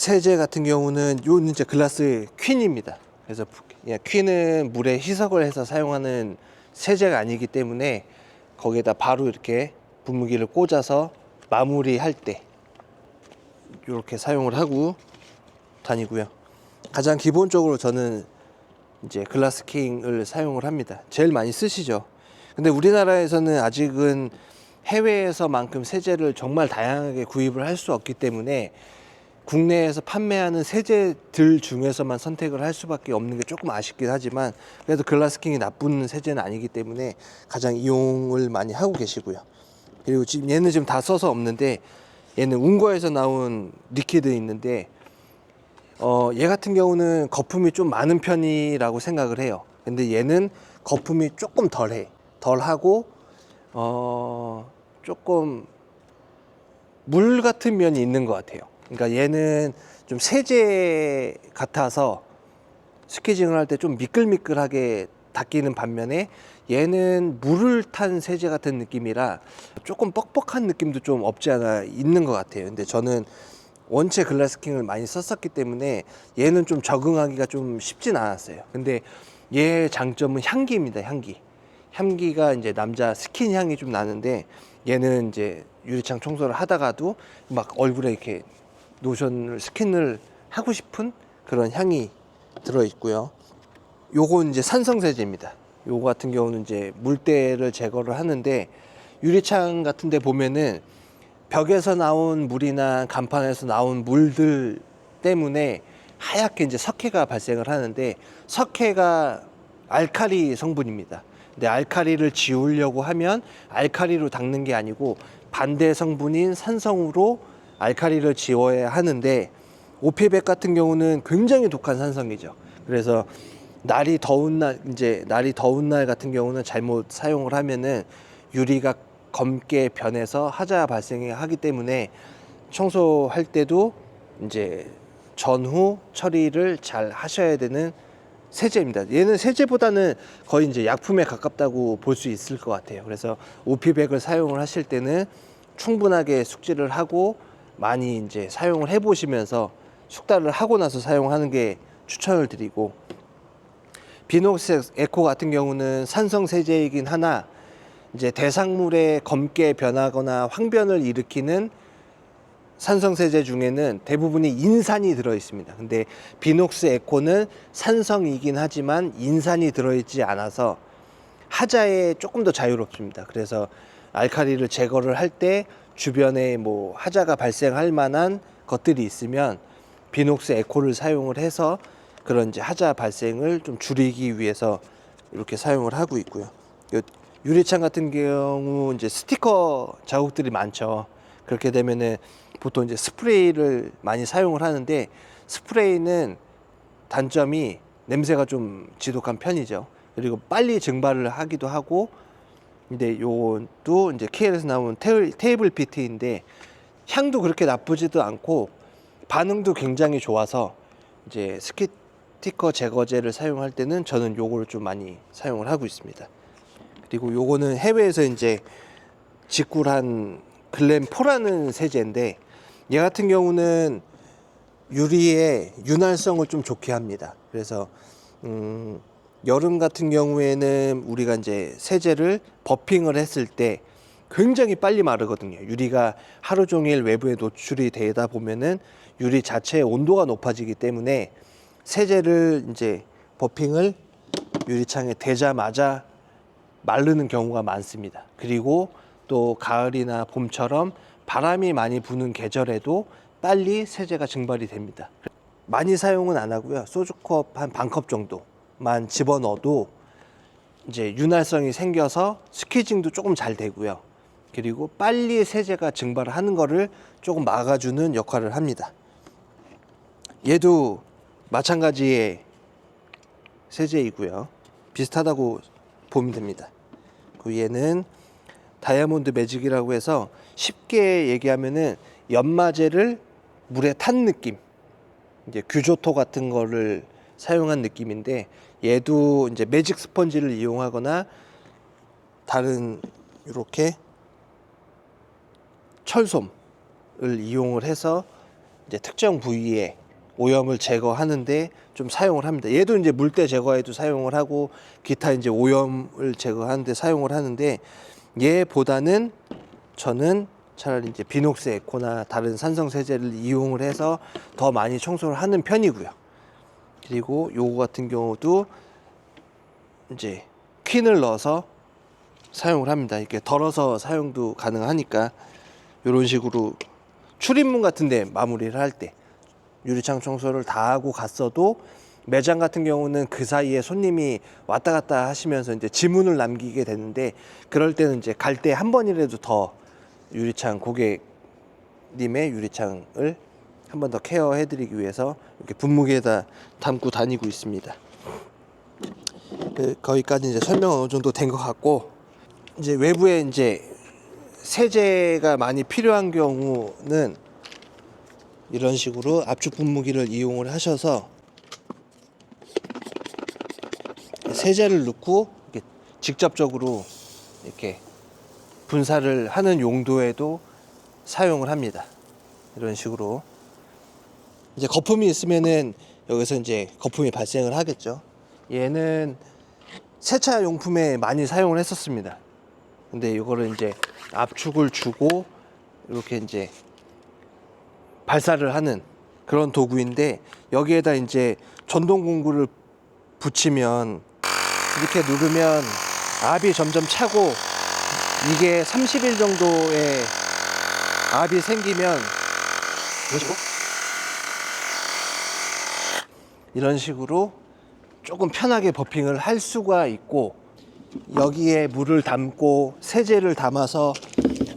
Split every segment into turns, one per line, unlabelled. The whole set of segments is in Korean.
세제 같은 경우는 요는 이제 글라스 퀸입니다. 그래서 퀸은 물에 희석을 해서 사용하는 세제가 아니기 때문에 거기에다 바로 이렇게 분무기를 꽂아서 마무리할 때 이렇게 사용을 하고 다니고요. 가장 기본적으로 저는 이제 글라스킹을 사용을 합니다. 제일 많이 쓰시죠. 근데 우리나라에서는 아직은 해외에서만큼 세제를 정말 다양하게 구입을 할 수 없기 때문에 국내에서 판매하는 세제들 중에서만 선택을 할 수밖에 없는 게 조금 아쉽긴 하지만, 그래도 글라스킹이 나쁜 세제는 아니기 때문에 가장 이용을 많이 하고 계시고요. 그리고 지금 얘는 지금 다 써서 없는데, 얘는 운거에서 나온 리퀴드 있는데 얘 같은 경우는 거품이 좀 많은 편이라고 생각을 해요. 근데 얘는 거품이 조금 덜하고 조금 물 같은 면이 있는 것 같아요. 그러니까 얘는 좀 세제 같아서 스퀴징을 할 때 좀 미끌미끌하게 닦이는 반면에, 얘는 물을 탄 세제 같은 느낌이라 조금 뻑뻑한 느낌도 좀 없지 않아 있는 것 같아요. 근데 저는 원체 글라스킹을 많이 썼었기 때문에 얘는 좀 적응하기가 좀 쉽진 않았어요. 근데 얘의 장점은 향기입니다. 향기가 이제 남자 스킨 향이 좀 나는데, 얘는 이제 유리창 청소를 하다가도 막 얼굴에 이렇게 스킨을 하고 싶은 그런 향이 들어 있고요. 요건 이제 산성 세제입니다. 요거 같은 경우는 이제 물때를 제거를 하는데, 유리창 같은 데 보면은 벽에서 나온 물이나 간판에서 나온 물들 때문에 하얗게 이제 석회가 발생을 하는데, 석회가 알칼리 성분입니다. 근데 알칼리를 지우려고 하면 알칼리로 닦는 게 아니고 반대 성분인 산성으로 알칼리를 지워야 하는데, 오피백 같은 경우는 굉장히 독한 산성이죠. 그래서 날이 더운 날 같은 경우는 잘못 사용을 하면은 유리가 검게 변해서 하자 발생하기 때문에 청소할 때도 이제 전후 처리를 잘 하셔야 되는 세제입니다. 얘는 세제보다는 거의 이제 약품에 가깝다고 볼 수 있을 것 같아요. 그래서 오피백을 사용을 하실 때는 충분하게 숙지를 하고 많이 이제 사용을 해 보시면서 숙달을 하고 나서 사용하는 게 추천을 드리고, 비녹스 에코 같은 경우는 산성 세제이긴 하나 이제 대상물의 검게 변하거나 황변을 일으키는 산성 세제 중에는 대부분이 인산이 들어 있습니다. 근데 비녹스 에코는 산성이긴 하지만 인산이 들어 있지 않아서 하자에 조금 더 자유롭습니다. 그래서 알칼리를 제거를 할 때 주변에 뭐 하자가 발생할 만한 것들이 있으면 비녹스 에코를 사용을 해서 그런 이제 하자 발생을 좀 줄이기 위해서 이렇게 사용을 하고 있고요. 유리창 같은 경우 이제 스티커 자국들이 많죠. 그렇게 되면은 보통 이제 스프레이를 많이 사용을 하는데, 스프레이는 단점이 냄새가 좀 지독한 편이죠. 그리고 빨리 증발을 하기도 하고, 근데 요것도 이제 KL에서 나온 테이블 피트인데 향도 그렇게 나쁘지도 않고 반응도 굉장히 좋아서 이제 스티커 제거제를 사용할 때는 저는 요거를 좀 많이 사용을 하고 있습니다. 그리고 요거는 해외에서 이제 직구한 글램포라는 세제인데, 얘 같은 경우는 유리의 윤활성을 좀 좋게 합니다. 그래서 여름 같은 경우에는 우리가 이제 세제를 버핑을 했을 때 굉장히 빨리 마르거든요. 유리가 하루 종일 외부에 노출이 되다 보면은 유리 자체의 온도가 높아지기 때문에 세제를 이제 버핑을 유리창에 대자마자 마르는 경우가 많습니다. 그리고 또 가을이나 봄처럼 바람이 많이 부는 계절에도 빨리 세제가 증발이 됩니다. 많이 사용은 안 하고요. 소주컵 한 반컵 정도만 집어넣어도 이제 윤활성이 생겨서 스퀴징도 조금 잘 되고요. 그리고 빨리 세제가 증발을 하는 거를 조금 막아주는 역할을 합니다. 얘도 마찬가지의 세제이고요. 비슷하다고 보면 됩니다. 그 얘는 다이아몬드 매직이라고 해서 쉽게 얘기하면은 연마제를 물에 탄 느낌, 이제 규조토 같은 거를 사용한 느낌인데, 얘도 이제 매직 스펀지를 이용하거나 다른 이렇게 철솜을 이용을 해서 이제 특정 부위에 오염을 제거하는데 좀 사용을 합니다. 얘도 이제 물때 제거에도 사용을 하고 기타 이제 오염을 제거하는데 사용을 하는데 얘보다는 저는 차라리 이제 비녹스 에코나 다른 산성 세제를 이용을 해서 더 많이 청소를 하는 편이고요. 그리고 요거 같은 경우도 이제 퀸을 넣어서 사용을 합니다. 이렇게 덜어서 사용도 가능하니까 이런 식으로 출입문 같은데 마무리를 할 때 유리창 청소를 다 하고 갔어도 매장 같은 경우는 그 사이에 손님이 왔다 갔다 하시면서 이제 지문을 남기게 되는데 그럴 때는 이제 갈 때 한 번이라도 더 유리창 고객님의 유리창을 한 번 더 케어해 드리기 위해서 이렇게 분무기에다 담고 다니고 있습니다. 거기까지 이제 설명 어느 정도 된 것 같고 이제 외부에 이제 세제가 많이 필요한 경우는 이런 식으로 압축 분무기를 이용을 하셔서 세제를 넣고 이렇게 직접적으로 이렇게 분사를 하는 용도에도 사용을 합니다. 이런 식으로 이제 거품이 있으면은 여기서 이제 거품이 발생을 하겠죠. 얘는 세차 용품에 많이 사용을 했었습니다. 근데 이거를 이제 압축을 주고 이렇게 이제 발사를 하는 그런 도구인데 여기에다 이제 전동 공구를 붙이면 이렇게 누르면 압이 점점 차고 이게 30일 정도의 압이 생기면 이런 식으로 조금 편하게 버핑을 할 수가 있고 여기에 물을 담고 세제를 담아서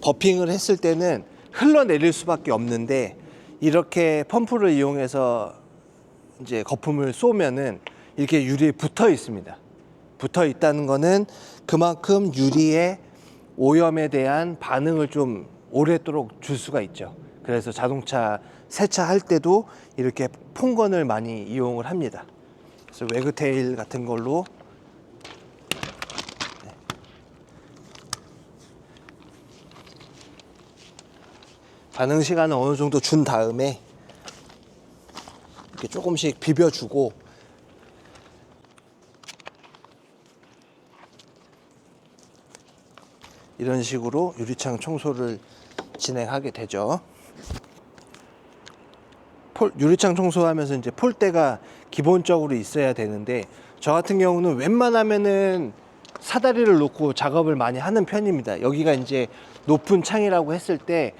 버핑을 했을 때는 흘러내릴 수밖에 없는데 이렇게 펌프를 이용해서 이제 거품을 쏘면은 이렇게 유리에 붙어 있습니다. 붙어 있다는 거는 그만큼 유리에 오염에 대한 반응을 좀 오랫도록 줄 수가 있죠. 그래서 자동차 세차할 때도 이렇게 폰건을 많이 이용을 합니다. 그래서 웨그테일 같은 걸로 반응 시간을 어느 정도 준 다음에 이렇게 조금씩 비벼주고 이런 식으로 유리창 청소를 진행하게 되죠. 유리창 청소하면서 이제 폴대가 기본적으로 있어야 되는데 저 같은 경우는 웬만하면은 사다리를 놓고 작업을 많이 하는 편입니다. 여기가 이제 높은 창이라고 했을 때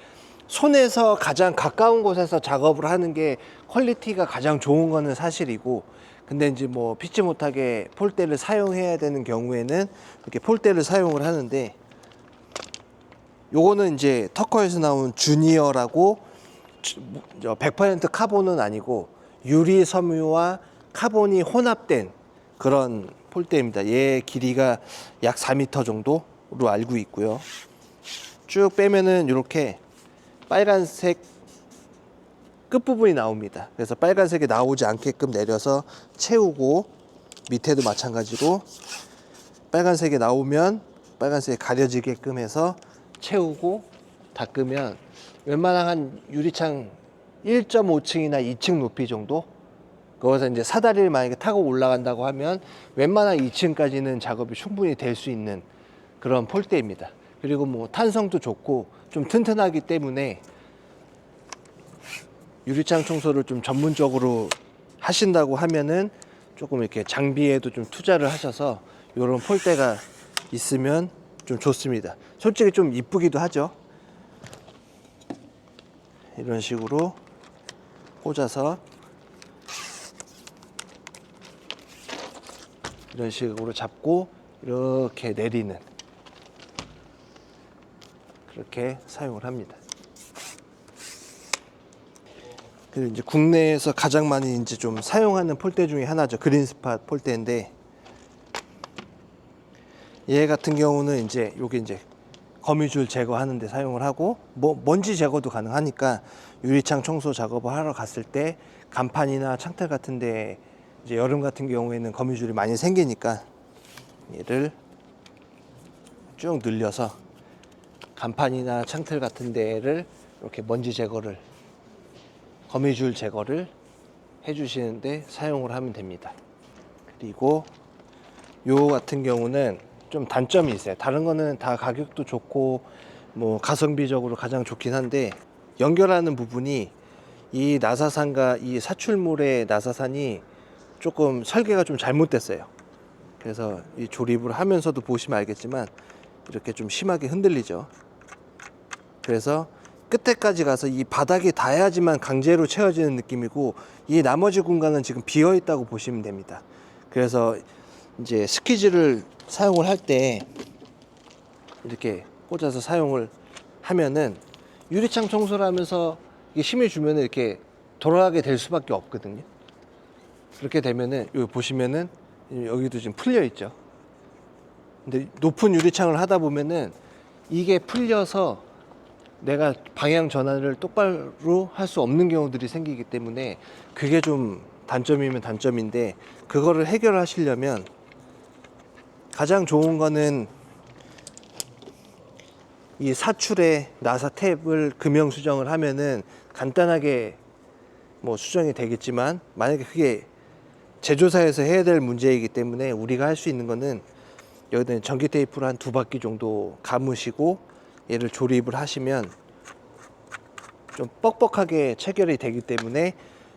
손에서 가장 가까운 곳에서 작업을 하는 게 퀄리티가 가장 좋은 거는 사실이고 근데 이제 뭐 피치 못하게 폴대를 사용해야 되는 경우에는 이렇게 폴대를 사용을 하는데 요거는 이제 터커에서 나온 주니어라고 100% 카본은 아니고 유리 섬유와 카본이 혼합된 그런 폴대입니다. 얘 길이가 약 4m 정도로 알고 있고요. 쭉 빼면은 이렇게 빨간색 끝부분이 나옵니다. 그래서 빨간색이 나오지 않게끔 내려서 채우고 밑에도 마찬가지로 빨간색이 나오면 빨간색이 가려지게끔 해서 채우고 닦으면 웬만한 한 유리창 1.5층이나 2층 높이 정도 거기서 이제 사다리를 만약에 타고 올라간다고 하면 웬만한 2층까지는 작업이 충분히 될 수 있는 그런 폴대입니다. 그리고 뭐 탄성도 좋고 좀 튼튼하기 때문에 유리창 청소를 좀 전문적으로 하신다고 하면은 조금 이렇게 장비에도 좀 투자를 하셔서 이런 폴대가 있으면 좀 좋습니다. 솔직히 좀 이쁘기도 하죠. 이런 식으로 꽂아서 이런 식으로 잡고 이렇게 내리는 그렇게 사용을 합니다. 그리고 이제 국내에서 가장 많이 이제 좀 사용하는 폴대 중에 하나죠. 그린스팟 폴대인데 얘 같은 경우는 이제 요게 이제 거미줄 제거하는 데 사용을 하고 뭐 먼지 제거도 가능하니까 유리창 청소 작업을 하러 갔을 때 간판이나 창틀 같은 데 이제 여름 같은 경우에는 거미줄이 많이 생기니까 얘를 쭉 늘려서 간판이나 창틀 같은 데를 이렇게 먼지 제거를 거미줄 제거를 해주시는데 사용을 하면 됩니다. 그리고 요 같은 경우는 좀 단점이 있어요. 다른 거는 다 가격도 좋고 뭐 가성비적으로 가장 좋긴 한데, 연결하는 부분이 이 나사산과 이 사출물의 나사산이 조금 설계가 좀 잘못됐어요. 그래서 이 조립을 하면서도 보시면 알겠지만 이렇게 좀 심하게 흔들리죠. 그래서 끝에까지 가서 이 바닥에 닿아야지만 강제로 채워지는 느낌이고, 이 나머지 공간은 지금 비어 있다고 보시면 됩니다. 그래서 이제 스키즈를 사용을 할 때 이렇게 꽂아서 사용을 하면은, 유리창 청소를 하면서 이게 힘을 주면 이렇게 돌아가게 될 수밖에 없거든요. 그렇게 되면은 여기 보시면은 여기도 지금 풀려 있죠. 근데 높은 유리창을 하다 보면은 이게 풀려서 내가 방향 전환을 똑바로 할 수 없는 경우들이 생기기 때문에, 그게 좀 단점이면 단점인데, 그거를 해결하시려면 가장 좋은 거는 이 사출에 나사 탭을 금형 수정을 하면은 간단하게 뭐 수정이 되겠지만, 만약에 그게 제조사에서 해야 될 문제이기 때문에 우리가 할 수 있는 거는, 여기다 전기 테이프를 한 2바퀴 정도 감으시고 얘를 조립을 하시면 좀 뻑뻑하게 체결이 되기 때문에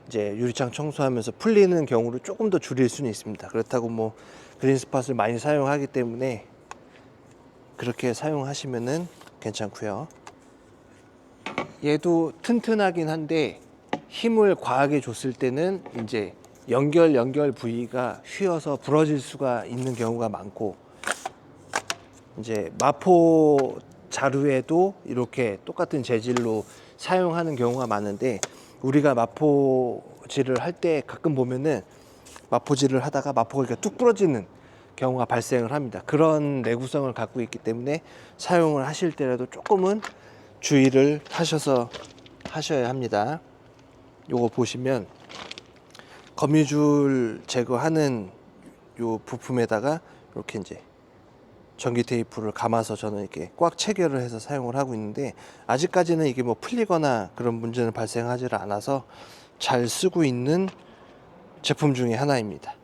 이제 유리창 청소하면서 풀리는 경우를 조금 더 줄일 수는 있습니다. 그렇다고 뭐 그린스팟을 많이 사용하기 때문에 그렇게 사용하시면은 괜찮고요. 얘도 튼튼하긴 한데 힘을 과하게 줬을 때는 이제 연결 부위가 휘어서 부러질 수가 있는 경우가 많고, 이제 마포 자루에도 이렇게 똑같은 재질로 사용하는 경우가 많은데, 우리가 마포질을 할 때 가끔 보면은 마포질을 하다가 마포가 이렇게 뚝 부러지는 경우가 발생을 합니다. 그런 내구성을 갖고 있기 때문에 사용을 하실 때라도 조금은 주의를 하셔서 하셔야 합니다. 요거 보시면 거미줄 제거하는 요 부품에다가 이렇게 이제 전기 테이프를 감아서 저는 이렇게 꽉 체결을 해서 사용을 하고 있는데, 아직까지는 이게 뭐 풀리거나 그런 문제는 발생하지 않아서 잘 쓰고 있는 제품 중에 하나입니다.